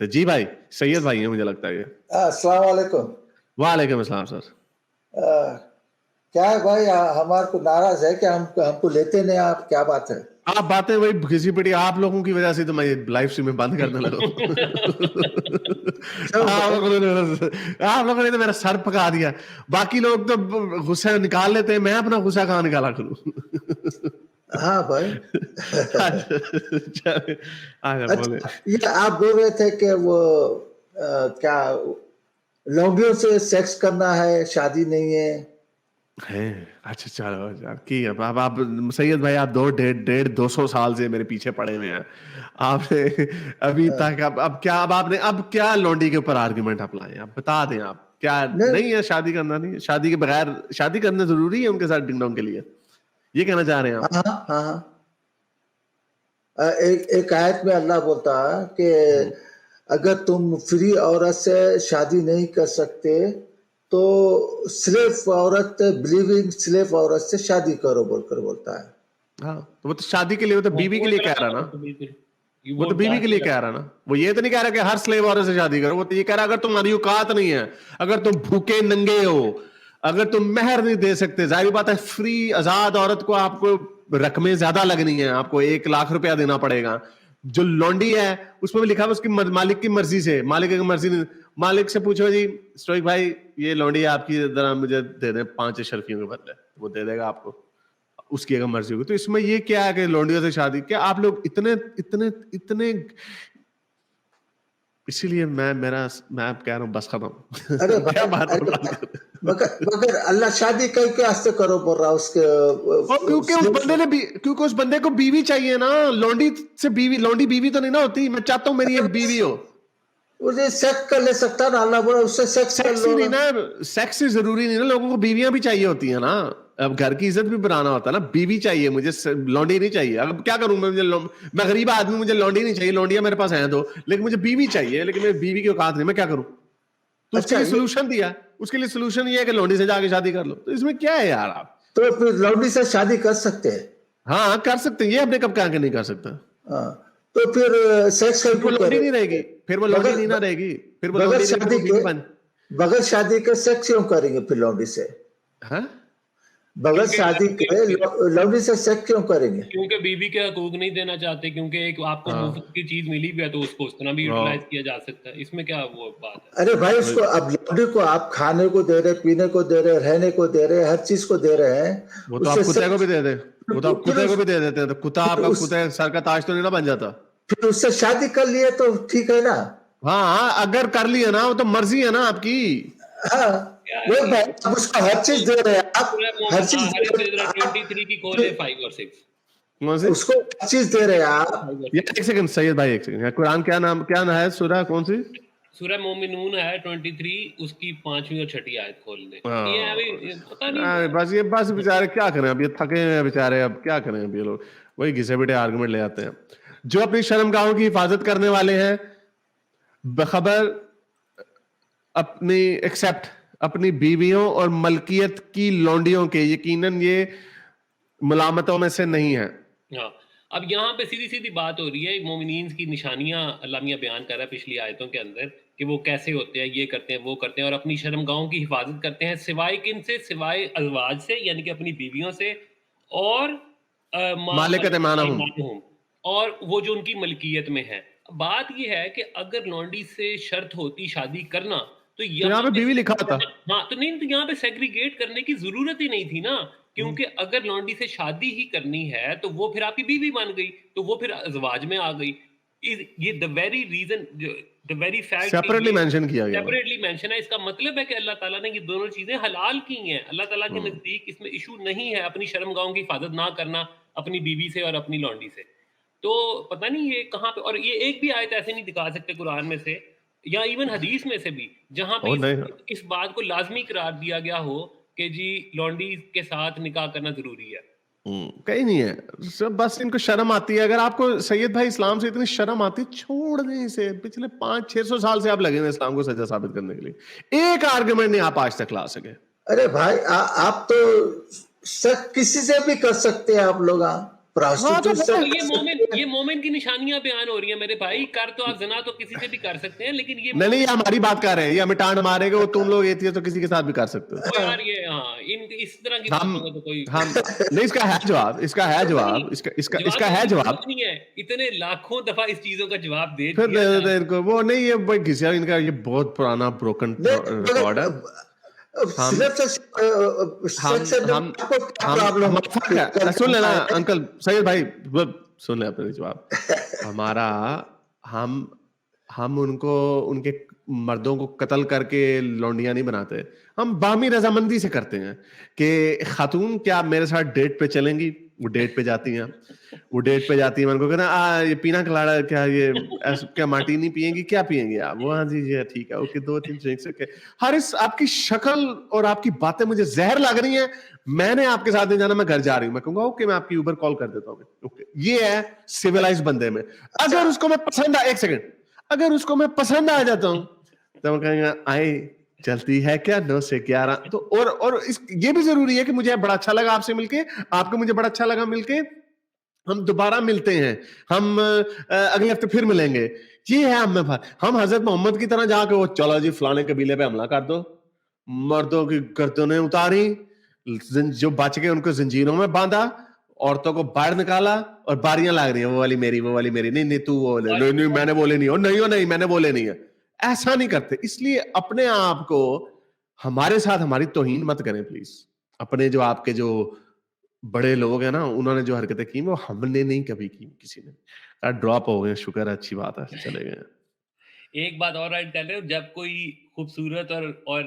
तो जी भाई, सैयद भाई है मुझे लगता है ये। अस्सलाम वालेकुम। वालेकुम अस्सलाम सर। क्या है भाई, हमारे को नाराज है कि हमको लेते नहीं आप, क्या बात है? आप बातें वही घिसी पिटी, आप लोगों की वजह से तो मैं ये लाइव स्ट्रीम में बंद करने लगा हूं। क्यों भाई? आप लोगों ने तो मेरा सर पका दिया। बाकी लोग तो गुस्सा निकाल लेते हैं, मैं अपना गुस्सा कहाँ निकाला करूं? हाँ भाई। आजा बोले। अच्छा, ये आप बोल रहे थे कि वो क्या लौंडियों से सेक्स करना है, शादी नहीं है? है अच्छा, चलो यार की अब आप सैयद भाई, आप 200 साल से मेरे पीछे पड़े हुए हैं। आपने अभी तक अब क्या, अब क्या लौंडी के ऊपर आर्गुमेंट आप लाए? आप बता दें, आप क्या नहीं, नहीं है शादी करना? नहीं, शादी के बगैर शादी करना जरूरी है उनके साथ डिंग डोंग के लिए, ये कहना चाह रहे हैं आप? हाँ हाँ हाँ। एक आयत में अल्लाह बोलता है कि अगर तुम फ्री औरत से शादी नहीं कर सकते तो सिर्फ औरत, बिलीविंग सिर्फ औरत से शादी करो बोलकर बोलता है। हाँ, तो वो तो शादी के लिए, वो तो बीवी के लिए कह रहा ना। वो तो बीवी के लिए कह रहा ना, वो ये तो नहीं कह रहा कि हर स्लेव औरत से शादी करो। वो तो ये कह रहा अगर तुम्हारी औकात नहीं है, अगर तुम भूखे नंगे हो, अगर तुम मेहर नहीं दे सकते, जाहिर बात है फ्री आजाद औरत को आपको रकमें ज्यादा लगनी है, आपको 1 लाख रुपया देना पड़ेगा। जो लौंडी है उसमें भी लिखा है उसकी मालिक की मर्जी से, मालिक की मर्जी नहीं। मालिक से पूछो जी स्टोइक भाई, ये लौंडी है आपकी, जरा मुझे दे दे 5 अशरफियों के बदले, वो दे देगा आपको, उसकी अगर मर्जी होगी। तो इसमें ये क्या है कि लौंडियों से शादी? क्या आप लोग इतने इतने इतने, इसीलिए मैं कह रहा हूं बस खत्म। अरे क्या भाई, बात अरे हो भाई, मगर अल्लाह शादी कई के वास्ते करो बोल रहा उसके और क्योंकि उस बंदे को बीवी चाहिए ना। लौंडी से बीवी, लौंडी बीवी तो नहीं ना होती। मैं चाहता हूं मेरी एक बीवी हो। उसे सेक्स कर ले सकता ना, अल्लाह बोला उससे सेक्स कर सेक्स लो। ही नहीं ना, सेक्स ही जरूरी नहीं ना, लोगों को बीवियां भी चाहिए होती है ना। अब घर की इज्जत भी बनाना होता है ना। बीवी चाहिए मुझे, लौंडी नहीं चाहिए। अब क्या करूं मैं गरीब आदमी, मुझे लौंडी नहीं चाहिए। लौंडियां मेरे पास हैं दो, लेकिन मुझे बीवी चाहिए, लेकिन मेरी बीवी की औकात नहीं, मैं क्या करूं? तो उसके अच्छा, लिए सोल्यूशन दिया, उसके लिए सोल्यूशन ये है कि लौंडी से जाके शादी कर लो। तो इसमें क्या है यार? आप तो फिर लौंडी से शादी कर सकते हैं। हाँ कर सकते हैं, ये अपने कब कहा कि नहीं कर सकता? हाँ, तो फिर सेक्स फिर वो क्यों लौंडी करे? नहीं रहेगी, फिर वो लौंडी नहीं ना बगैर रहेगी, फिर वो बगैर लौंडी नहीं, फिर शादी वो के बीवी बन। बगैर शादी के सेक्स क्यों करेंगे फिर लौंडी से? हाँ, बगैर शादी के लौंडी से सेक्स क्यों करेंगे? क्योंकि बीवी के हकूक नहीं देना चाहते, क्योंकि एक आपको मुफ्त की चीज मिली भी है तो उसको उस तरह भी यूटिलाइज किया जा सकता है। इसमें क्या वो बात है? अरे भाई, उसको अब लौंडी को आप खाने को दे रहे, पीने को दे रहे, रहने को दे रहे, हर चीज को दे रहे हैं। वो तो आप कुत्ते को भी दे दे, वो तो आप कुत्ते को भी दे देते हैं, तो कुत्ता आपका कुत्ते सर का ताज तो नहीं ना बन जाता? फिर उससे शादी कर लिए तो ठीक है ना? हाँ, अगर कर लिया ना, वो तो मर्जी है ना आपकी। हाँ, वो भाई अब उसको हर चीज दे रहे हैं आप, हर चीज दे रहे हैं आप, 23 की खोले 5 और 6 उसको हर चीज दे रहे हैं आप। ये एक सेकंड सैयद भाई, एक सेकंड, कुरान क्या नाम, क्या है सूरह कौन सी? सूरह मोमिनून है 23, उसकी 5वीं और 6ठी आयत खोल दे। ये अभी पता नहीं, बस बेचारे क्या करें, अब ये थके हैं बेचारे, अब क्या करें? अब ये लोग वही घिसे पिटे आर्गुमेंट ले आते हैं। जो अपनी शर्मगाहों की हिफाजत करने वाले हैं, बखबर अपनी एक्सेप्ट अपनी बीवियों और मलकियत की लौंडियों के, यकीनन ये मुलामतों में से नहीं है। हाँ, अब यहाँ पे सीधी सीधी बात हो रही है। मोमिनीन की निशानियां अल्लाह मियां बयान कर रहा है पिछली आयतों के अंदर कि वो कैसे होते हैं, ये करते हैं, वो करते हैं, और अपनी शर्मगाहों की हिफाजत करते हैं। सिवाय किन से? सिवाय अज़वाज से, यानी कि अपनी बीवियों से, और मालिकत ऐमानहुम, और वो जो उनकी मलकियत में है। बात ये है कि अगर लौंडी से शर्त होती शादी करना तो यहाँ पे बीवी लिखा था। हाँ, तो नहीं, तो यहाँ पे सेग्रीगेट करने की जरूरत ही नहीं थी ना, क्योंकि अगर लौंडी से शादी ही करनी है तो वो फिर आपकी बीवी बन गई, तो वो फिर अज़वाज में आ गई। ये the very reason, the very fact separately mention किया गया, सेपरेटली मेंशन है। इसका मतलब है कि अल्लाह ताला ने ये दोनों चीजें हलाल की हैं। अल्लाह ताला के नजदीक इसमें इशू नहीं है अपनी शर्मगाहों की हिफाजत ना करना अपनी बीवी से और अपनी लौंडी से। तो पता नहीं ये कहाँ पे, और ये एक भी आयत ऐसे नहीं दिखा सकते कुरान में से या इवन हदीस में से भी जहां पे इस बात को लाजमी करार दिया गया हो कि जी लौंडी के साथ निकाह करना जरूरी है। कहीं नहीं है। बस इनको शर्म आती है। अगर आपको सैयद भाई इस्लाम से इतनी शर्म आती, छोड़ दें इसे। पिछले 500-600 साल से आप लगे हैं इस्लाम को सच्चा साबित करने के लिए, एक आर्गुमेंट नहीं आप आज तक ला सके। अरे भाई, आप तो किसी से भी कर सकते हैं आप लोग। prostitution ये मोमेन की निशानियां बयान हो रही हैं मेरे भाई। कर तो आप जना तो किसी से भी कर सकते हैं, लेकिन ये नहीं, ये हमारी बात कर रहे हैं, ये हमें टांड मारेगा, वो तुम लोग एथियस्ट तो किसी के साथ भी कर सकते हो। यार ये इस तरह की बातों का तो कोई नहीं, इसका है जवाब, इसका है जवाब नहीं है। इतने लाखों दफा इस चीजों का जवाब दे फिर दे देते इनको, वो नहीं, ये भाई घिसा इनका, ये बहुत पुराना ब्रोकन रिकॉर्ड है। सुन लेना अंकल सैयद भाई, सुन ले अपने जवाब। हमारा हम उनको, उनके मर्दों को कत्ल करके लौंडियां नहीं बनाते, हम बाहमी रजामंदी से करते हैं कि खातून क्या मेरे साथ डेट पे चलेंगी, वो डेट पे जाती हैं, मैं उनको कहना ये पीना कलाड़ा क्या, ये क्या मार्टीनी पिएंगी, क्या पिएंगी आप, वो हाँ जी जी ठीक है ओके, 2-3 ड्रिंक्स ओके। हारिस आपकी शक्ल और आपकी बातें मुझे जहर लग रही हैं, मैंने आपके साथ नहीं जाना, मैं घर जा रही हूँ। मैं कहूंगा ओके, मैं आपकी ऊबर कॉल कर देता हूँ, ओके। ये है सिविलाइज बंदे में। अगर उसको मैं पसंद आ, एक सेकंड, अगर उसको मैं पसंद आ जाता हूँ तो मैं कहेंगे आई चलती है क्या 9 से 11। तो और ये भी जरूरी है कि मुझे बड़ा अच्छा लगा आपसे मिलके, आपको मुझे बड़ा अच्छा लगा मिलके, हम दोबारा मिलते हैं, हम अगले हफ्ते फिर मिलेंगे। ये है हम हजरत मोहम्मद की तरह जाके वो चलो जी फलाने कबीले पे हमला कर दो, मर्दों की गर्दनें उतारी, जो बच गए उनको जंजीरों में बांधा, औरतों को बाहर निकाला और बारियां लाग रही हैं, वो वाली मेरी, नहीं तू वो नहीं मैंने बोले नहीं, नहीं मैंने बोले नहीं है। ऐसा नहीं करते, इसलिए अपने आप को, हमारे साथ हमारी तौहीन मत करें प्लीज। अपने जो आपके जो बड़े लोग हैं ना, उन्होंने जो हरकतें की वो हमने नहीं कभी की, किसी ने। ड्रॉप हो गए, शुक्र है, अच्छी बात है, चले गए। एक बात और ऐड कर रहे हो, जब कोई खूबसूरत और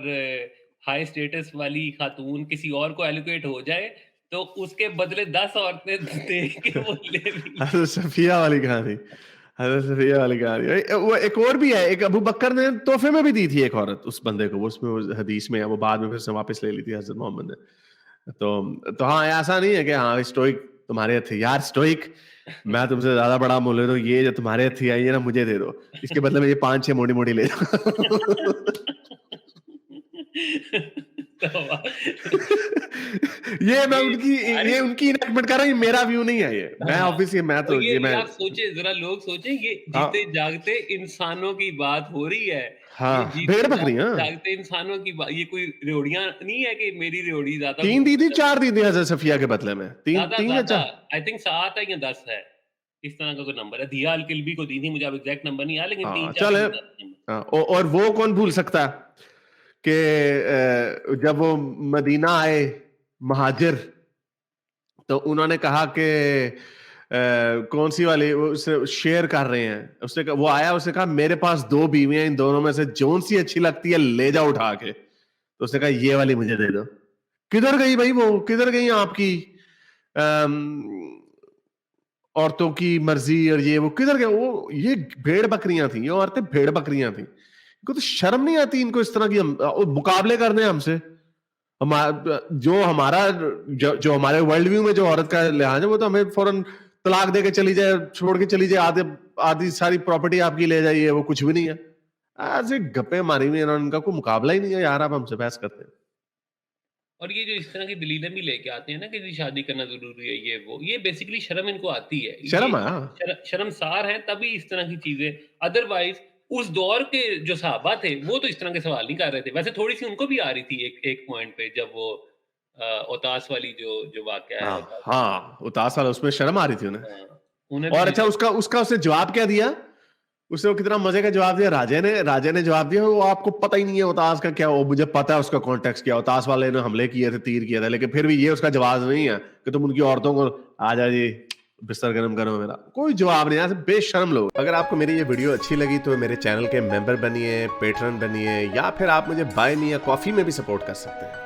हाई स्टेटस वाली खातून किसी और को एलोकेट हो जाए तो उसके बदले 10 औरतें दे के वो ले सफिया वाली कहानी, वो एक और भी है, एक अबू बकर ने तोहफे में भी दी थी एक औरत उस बंदे को, उसमें हदीस में है, वो बाद में फिर से वापस ले ली थी हजरत मोहम्मद ने। तो हाँ, ऐसा नहीं है कि हाँ स्टोइक तुम्हारे हथियार, स्टोइक मैं तुमसे ज्यादा बड़ा मूल्य दो, ये जो तुम्हारे हथियार है ना मुझे दे दो, इसके बदले में ये 5-6 मोटी ले ये उनकी इनएक्टमेंट कर रहा हूं, मेरा व्यू नहीं है ये। मैं ऑब्वियसली मैं तो ये मैं आप सोचे जरा, लोग सोचे ये जीते जागते इंसानों की बात हो रही है। हाँ, भेड़ बकरियां जागते इंसानों की बात, ये कोई रेवड़ियां नहीं है कि मेरी रेवड़ी ज्यादा 3 दी थी 4 दी थी हजरत सफिया के बदले में, 3 या 4 आई थिंक 7 है या 10 है, इस तरह का कोई नंबर है। दिया अल-किल्बी को दी थी, मुझे अब एग्जैक्ट नंबर नहीं आ, लेकिन 3-4 और वो कौन भूल सकता है कि जब वो मदीना आए महाजिर, तो उन्होंने कहा कि कौन सी वाली, उससे शेयर कर रहे हैं, उसने वो आया, उसने कहा मेरे पास 2 बीवियां, इन दोनों में से जोन सी अच्छी लगती है ले जाओ उठा के। तो उसने कहा ये वाली मुझे दे दो। किधर गई भाई, वो किधर गई आपकी औरतों की मर्जी, और ये वो किधर गए, वो ये भेड़ बकरियां थी, ये औरतें भेड़ बकरियां थी। इनको तो शर्म नहीं आती इनको इस तरह की मुकाबले करने हमसे। जो हमारे वर्ल्ड व्यू में जो औरत का लिहाज है, वो तो हमें फौरन तलाक दे के चली जाए, छोड़ के चली जाए, आधी सारी प्रॉपर्टी आपकी ले जाइए, वो कुछ भी नहीं है। ऐसे गप्पे मारी हुई, उनका कोई मुकाबला ही नहीं है यार, आप हमसे बहस करते हैं। और ये जो इस तरह की दलीलें भी लेके आते हैं ना कि शादी करना जरूरी है, ये बेसिकली शर्म इनको आती है, शर्मसार है तभी इस तरह की चीजें। अदरवाइज उस दौर के जो सहाबा थे वो तो इस तरह के सवाल नहीं कर रहे थे। वैसे थोड़ी सी उनको भी आ रही थी एक पॉइंट पे, जब वो उतास वाली जो वाकया है, हाँ उतास वाला, उसमें शर्म आ रही थी उन्हें। और अच्छा उसका उसने जवाब क्या दिया, उसने वो कितना मजे का जवाब दिया, राजे ने जवाब दिया, वो आपको पता ही नहीं है उतास का क्या, वो मुझे पता है उसका कॉन्टेक्स्ट क्या, उतास वाले ने हमले किए थे, तीर किया था, लेकिन फिर भी ये उसका जवाब नहीं है कि तुम उनकी औरतों को आ जाइए बिस्तर गर्म करो, मेरा कोई जवाब नहीं। ऐसे बेशर्म लोग। अगर आपको मेरी ये वीडियो अच्छी लगी तो मेरे चैनल के मेंबर बनिए, पेट्रन बनिए, या फिर आप मुझे बाय मी या कॉफी में भी सपोर्ट कर सकते हैं।